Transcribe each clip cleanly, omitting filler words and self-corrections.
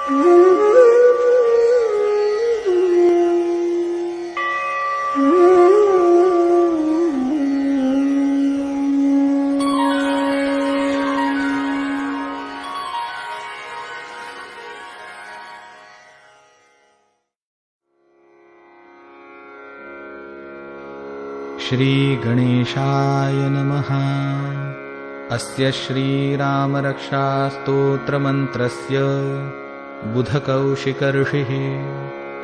श्रीगणेशाय नमः। अस्य श्रीरामरक्षास्तोत्रमन्त्रस्य बुधकौशिकऋषिः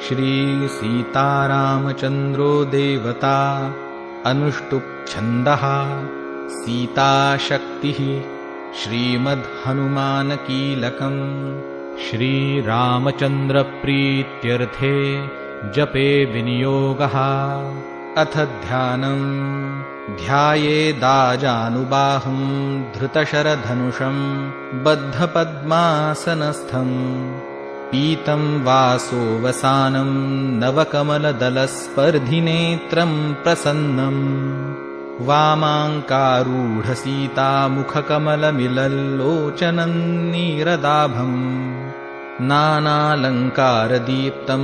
श्रीसीतारामचन्द्रो देवता अनुष्टुप्छन्दः सीताशक्तिः श्रीमद्हनुमानकीलकम् श्रीरामचन्द्रप्रीत्यर्थे जपे विनियोगः। अथ ध्यानम्। ध्यायेदाजानुबाहुं धृतशरधनुषं बद्धपद्मासनस्थम् पीतं वासोवसानं नवकमलदलस्पर्धिनेत्रं प्रसन्नम् वामाङ्कारूढसीतामुखकमलमिलल्लोचनं नीरदाभम् नानालङ्कारदीप्तं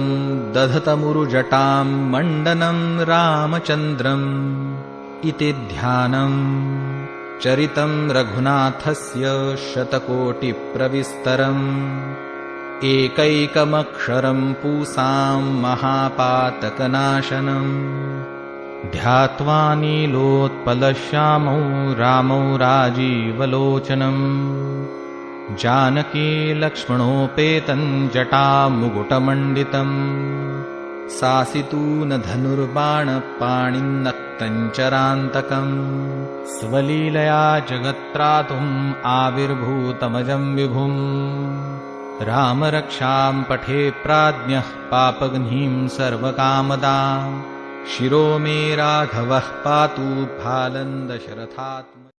दधतमुरुजटां मण्डनं रामचन्द्रम् इति ध्यानम्। चरितं रघुनाथस्य शतकोटिप्रविस्तरम् एकैकमक्षरं पूसां महापातकनाशनम् ध्यात्वा नीलोत्पलश्यामौ रामौ राजीवलोचनम् जानकी लक्ष्मणोपेतं जटामुकुटमण्डितम् सासितूनधनुर्बाणपाणिन्नक्तञ्चरान्तकम् स्वलीलया जगत्त्रातुम् आविर्भूतमजं विभुम् रामरक्षां पठे प्राज्ञः पापघ्नीं सर्वकामदा शिरो मे राघवः पातु फालं दशरथात्मजा।